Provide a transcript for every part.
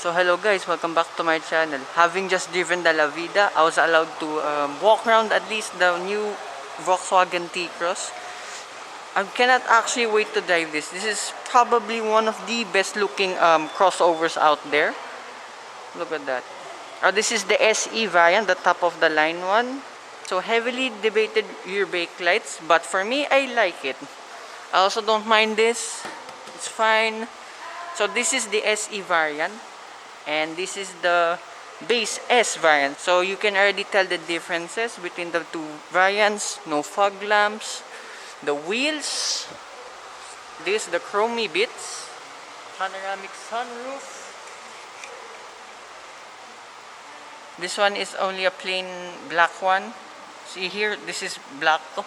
So hello guys, welcome back to my channel. Having just driven the Lavida, I was allowed to walk around at least the new Volkswagen T-Cross. I cannot actually wait to drive this. This is probably one of the best looking crossovers out there. Look at that. This is the SE variant, the top of the line one. So heavily debated rear brake lights, but for me, I like it. I also don't mind this. It's fine. So this is the SE variant. And this is the base S variant. So you can already tell the differences between the two variants. No fog lamps. The wheels. This, the chromey bits. Panoramic sunroof. This one is only a plain black one. See here, this is black too.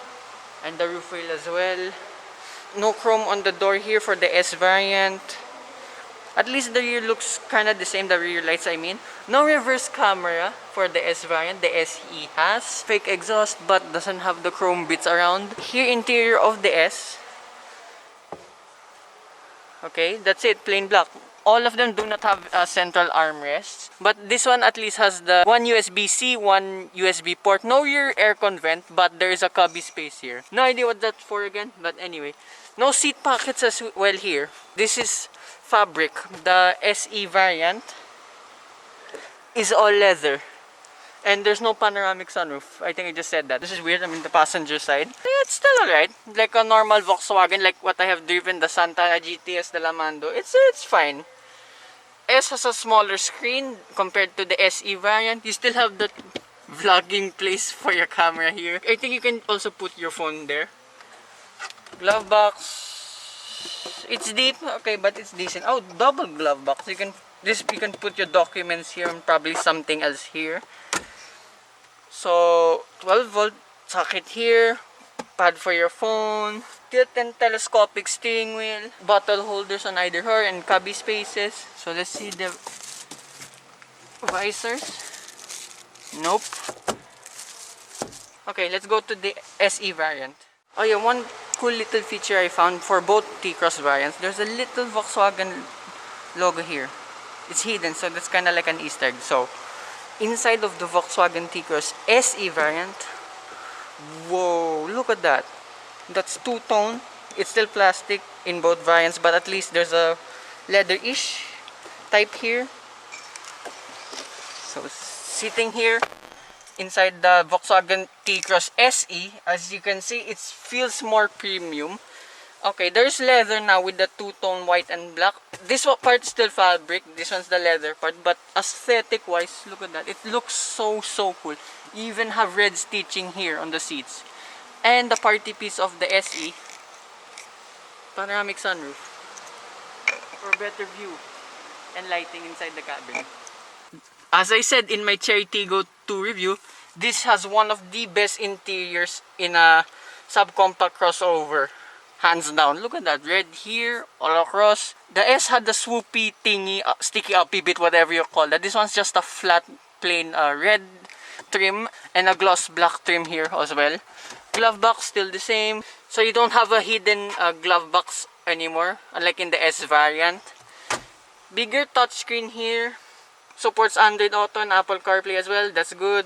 And the roof rail as well. No chrome on the door here for the S variant. At least the rear looks kind of the same, the rear lights I mean. No reverse camera for the S variant. The SE has fake exhaust but doesn't have the chrome bits around. Here, interior of the S. Okay, that's it, plain black. All of them do not have central armrests. But this one at least has the one USB-C, one USB port. No rear aircon vent, but there is a cubby space here. No idea what that's for again, but anyway. No seat pockets as well here. This is fabric. The SE variant is all leather. And there's no panoramic sunroof. I think I just said that. This is weird. I'm in the passenger side. Yeah, it's still alright. Like a normal Volkswagen, like what I have driven, the Santana GTS, the Lamando. It's fine. S has a smaller screen compared to the SE variant. You still have that vlogging place for your camera here. I think you can also put your phone there. Glove box. It's deep, okay, but it's decent. Oh, double glove box. You can put your documents here and probably something else here. So 12-volt socket here, pad for your phone, tilt and telescopic steering wheel, bottle holders on either door, and cubby spaces. So let's see the visors. Nope. Okay, let's go to the SE variant. Oh yeah, one cool little feature I found for both T-Cross variants. There's a little Volkswagen logo here. It's hidden, so that's kind of like an Easter egg. So inside of the Volkswagen T-Cross SE variant, whoa, look at that. That's two-tone. It's still plastic in both variants, but at least there's a leather-ish type here. So sitting here inside the Volkswagen T-Cross SE, as you can see, it feels more premium. Okay, there's leather now with the two-tone white and black. This part is still fabric. This one's the leather part. But aesthetic-wise, look at that. It looks so cool. You even have red stitching here on the seats. And the party piece of the SE, panoramic sunroof for better view and lighting inside the cabin. As I said in my Cherry Tiggo 2 review, this has one of the best interiors in a subcompact crossover. Hands down. Look at that. Red here, all across. The S had the swoopy thingy, sticky uppy bit, whatever you call that. This one's just a flat, plain red trim and a gloss black trim here as well. Glove box still the same. So you don't have a hidden glove box anymore, unlike in the S variant. Bigger touchscreen here. Supports Android Auto and Apple CarPlay as well. That's good.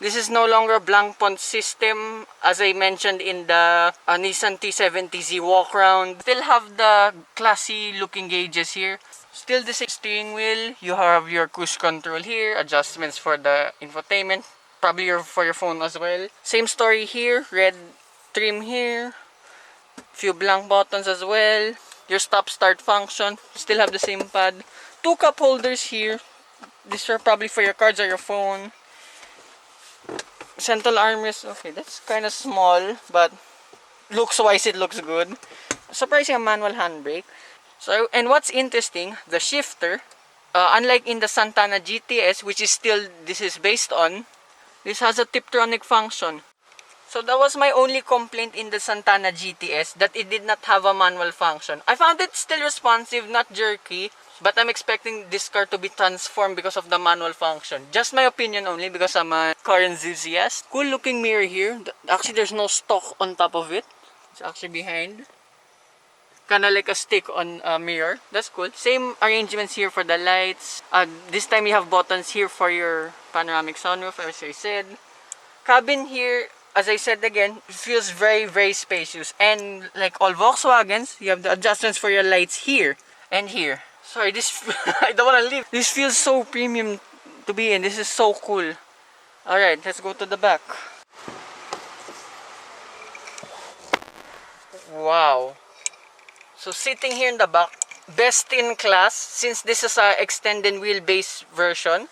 This is no longer a blank font system, as I mentioned in the Nissan T70Z walk-around. Still have the classy looking gauges here. Still the same steering wheel. You have your cruise control here. Adjustments for the infotainment. Probably for your phone as well. Same story here. Red trim here. Few blank buttons as well. Your stop-start function. Still have the same pad. Two cup holders here. These are probably for your cards or your phone. Central armrest, okay, that's kind of small, but looks-wise it looks good. Surprising, a manual handbrake. So, and what's interesting, the shifter, unlike in the Santana GTS, which is still, this is based on, this has a Tiptronic function. So that was my only complaint in the Santana GTS, that it did not have a manual function. I found it still responsive, not jerky. But I'm expecting this car to be transformed because of the manual function. Just my opinion only because I'm a car enthusiast. Cool looking mirror here. Actually, there's no stock on top of it. It's actually behind. kind of like a stick on a mirror. That's cool. Same arrangements here for the lights. This time you have buttons here for your panoramic sunroof, as I said. Cabin here, as I said again, feels very, very spacious. And like all Volkswagens, you have the adjustments for your lights here and here. Sorry, this I don't want to leave. This feels so premium to be in. This is so cool. Alright, let's go to the back. Wow. So sitting here in the back, best in class since this is a extended wheelbase version.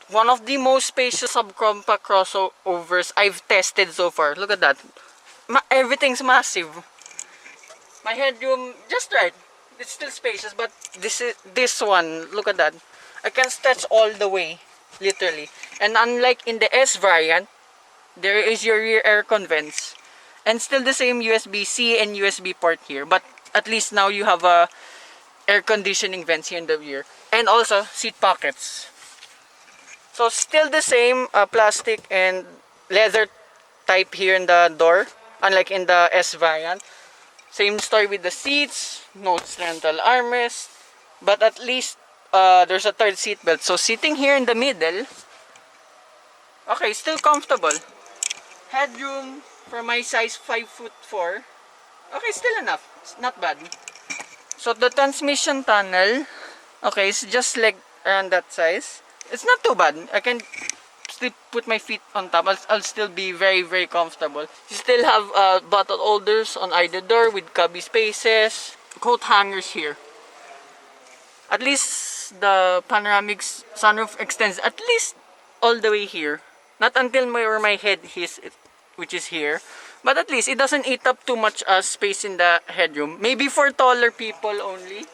One of the most spacious subcompact crossovers I've tested so far. Look at that. Everything's massive. My headroom just right. It's still spacious, but this one. Look at that. I can stretch all the way, literally. And unlike in the S variant, there is your rear aircon vents, and still the same USB-C and USB port here. But at least now you have a air conditioning vents here in the rear, and also seat pockets. So still the same plastic and leather type here in the door, unlike in the S variant. Same story with the seats, no central armrest, but at least there's a third seat belt. So sitting here in the middle, okay, still comfortable. Headroom for my size, 5'4". Okay, still enough. It's not bad. So the transmission tunnel, okay, it's just like around that size. It's not too bad. I can still put my feet on top. I'll still be very, very comfortable. You still have bottle holders on either door with cubby spaces. Coat hangers here. At least the panoramic sunroof extends at least all the way here. Not until where my head is, which is here. But at least it doesn't eat up too much space in the headroom. Maybe for taller people only.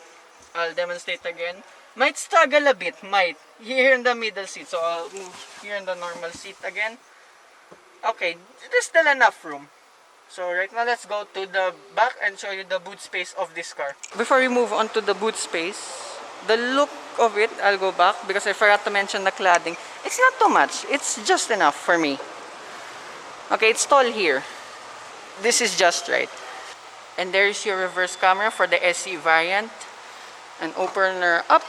I'll demonstrate again. Might struggle a bit, might. Here in the middle seat. So I'll move here in the normal seat again. Okay, there's still enough room. So right now let's go to the back and show you the boot space of this car. Before we move on to the boot space, the look of it, I'll go back because I forgot to mention the cladding. It's not too much. It's just enough for me. Okay, it's tall here. This is just right. And there's your reverse camera for the SE variant. An opener up.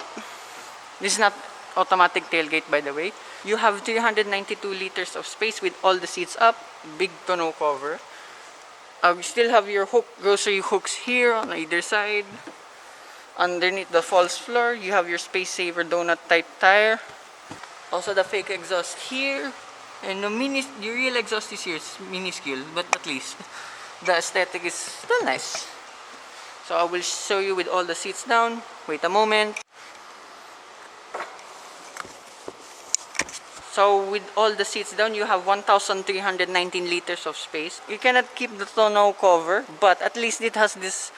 This is not automatic tailgate, by the way. You have 392 liters of space with all the seats up. Big tonneau cover. We still have your grocery hooks here on either side. Underneath the false floor, you have your space saver donut type tire. Also the fake exhaust here. And the real exhaust is here. It's minuscule, but at least the aesthetic is still nice. So I will show you with all the seats down. Wait a moment. So with all the seats down, you have 1,319 liters of space. You cannot keep the tonneau cover, but at least it has this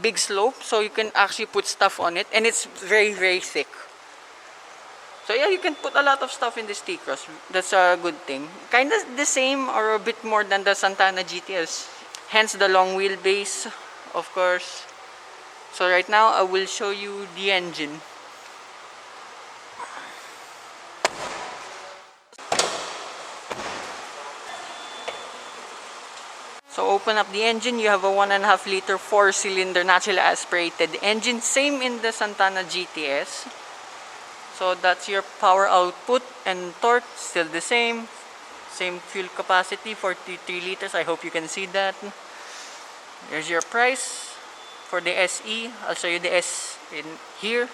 big slope, so you can actually put stuff on it, and it's very, very thick. So yeah, you can put a lot of stuff in this T-Cross. That's a good thing. Kind of the same or a bit more than the Santana GTS. Hence the long wheelbase, of course. So right now, I will show you the engine. So open up the engine, you have a 1.5 liter 4-cylinder naturally aspirated engine. Same in the Santana GTS. So that's your power output, and torque still the same. Same fuel capacity, 43 liters. I hope you can see that. There's your price for the SE. I'll show you the S in here.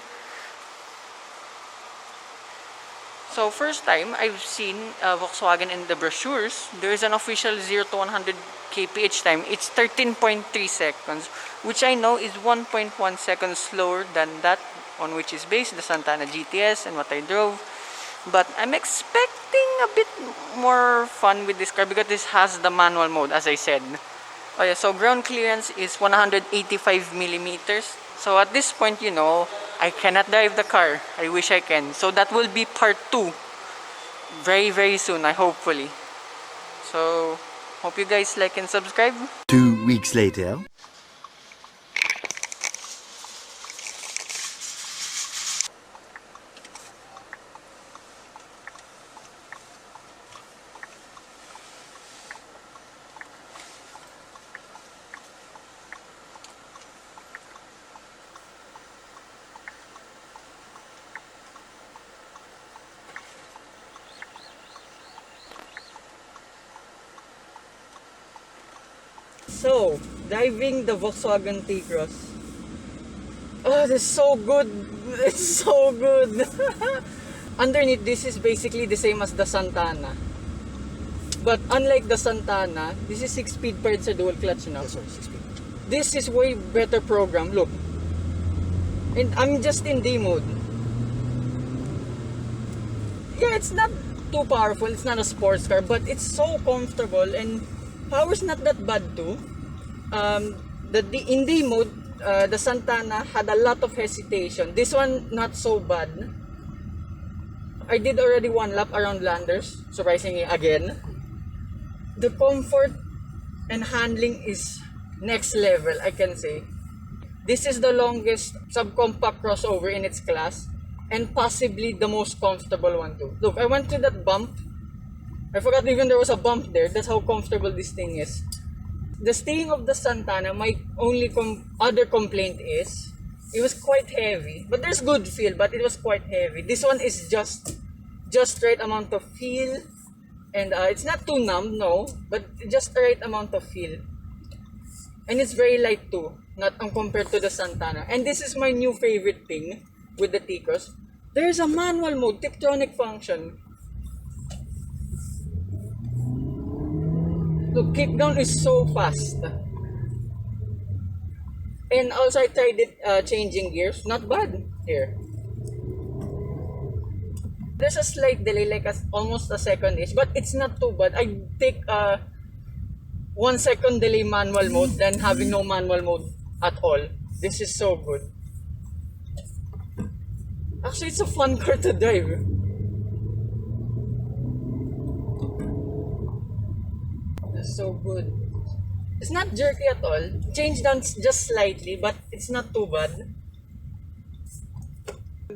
So first time I've seen Volkswagen in the brochures, there is an official 0 to 100 kph time. It's 13.3 seconds, which I know is 1.1 seconds slower than that on which is based the Santana GTS and what I drove. But I'm expecting a bit more fun with this car because this has the manual mode, as I said. Oh yeah, so ground clearance is 185 millimeters. So at this point, you know, I cannot drive the car. I wish I can. So that will be part 2 very, very soon, hopefully. So hope you guys like and subscribe. 2 weeks later. So, driving the Volkswagen T-Cross. Oh, this is so good. It's so good. Underneath, this is basically the same as the Santana. But unlike the Santana, this is 6-speed paired sa dual clutch now. Yes, sir, 6-speed. This is way better program. Look. And I'm just in D mode. Yeah, it's not too powerful. It's not a sports car, but it's so comfortable and power's not that bad too. In D mode, the Santana had a lot of hesitation. This one not so bad. I did already 1 lap around Landers, surprisingly again. The comfort and handling is next level, I can say. This is the longest subcompact crossover in its class and possibly the most comfortable one too. Look, I went to that bump. I forgot even there was a bump there. That's how comfortable this thing is. The staying of the Santana, my only other complaint is it was quite heavy. But there's good feel, but it was quite heavy. This one is just right amount of feel. And it's not too numb, no, but just the right amount of feel. And it's very light too, not compared to the Santana. And this is my new favorite thing with the T-Cross. There's a manual mode, Tiptronic function. Look, kickdown is so fast. And also I tried it changing gears, not bad here. There's a slight delay, like almost a second-ish, but it's not too bad. I take 1 second delay manual mode than having no manual mode at all. This is so good. Actually, it's a fun car to drive. It's so good. It's not jerky at all. Changed down just slightly, but it's not too bad.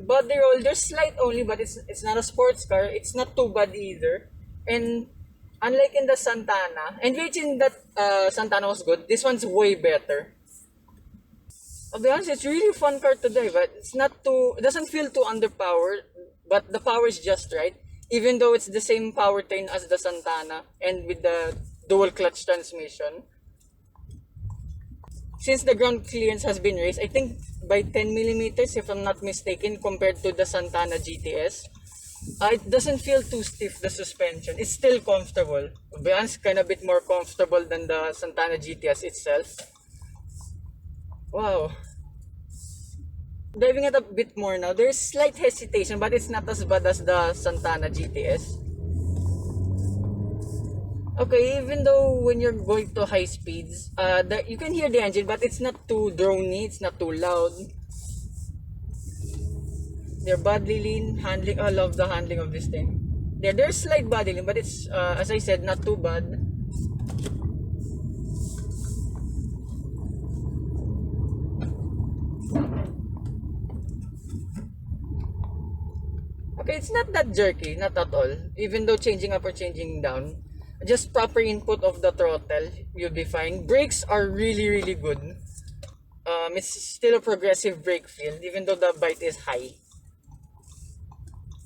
Body roll, there's slight only, but it's not a sports car. It's not too bad either. And unlike in the Santana, and which in that Santana was good, this one's way better. I'll be honest, it's really fun car to drive, but it doesn't feel too underpowered, but the power is just right. Even though it's the same powertrain as the Santana, and with the dual clutch transmission. Since the ground clearance has been raised, I think by 10 millimeters, if I'm not mistaken, compared to the Santana GTS. It doesn't feel too stiff, the suspension. It's still comfortable. To be honest, kind of a bit more comfortable than the Santana GTS itself. Wow. Driving it a bit more now, there's slight hesitation, but it's not as bad as the Santana GTS. Okay, even though when you're going to high speeds, you can hear the engine, but it's not too drony, it's not too loud. Their body lean, handling, I love the handling of this thing. There's slight body lean, but it's, as I said, not too bad. Okay, it's not that jerky, not at all. Even though changing up or changing down. Just proper input of the throttle, you'll be fine. Brakes are really, really good. It's still a progressive brake feel, even though the bite is high.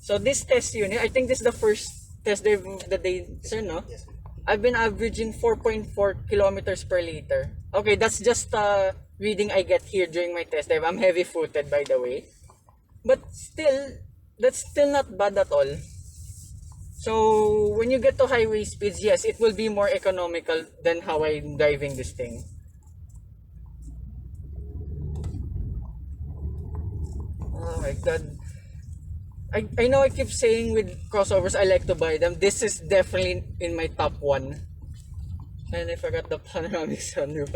So this test unit, I think this is the first test drive that they, sir, no? Yes. I've been averaging 4.4 kilometers per liter. Okay, that's just the reading I get here during my test drive. I'm heavy-footed, by the way. But still, that's still not bad at all. So, when you get to highway speeds, yes, it will be more economical than how I'm driving this thing. Oh my god. I know I keep saying with crossovers, I like to buy them. This is definitely in my top 1. And I forgot the panoramic sunroof.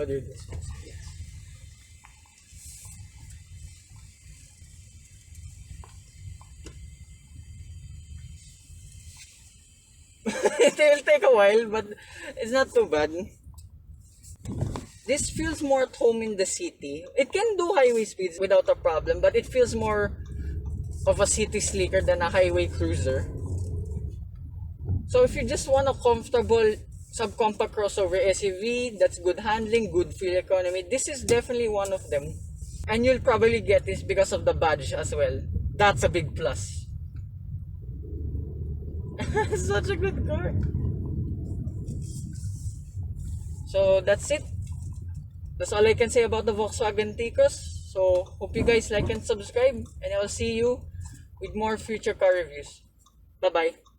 It will take a while, but it's not too bad. This feels more at home in the city. It can do highway speeds without a problem, but it feels more of a city sleeker than a highway cruiser. So if you just want a comfortable subcompact crossover SUV that's good handling, good fuel economy, this is definitely one of them. And you'll probably get this because of the badge as well. That's a big plus. Such a good car. So that's it. that's all I can say about the Volkswagen T-Cross. So hope you guys like and subscribe, and I'll see you with more future car reviews. Bye bye.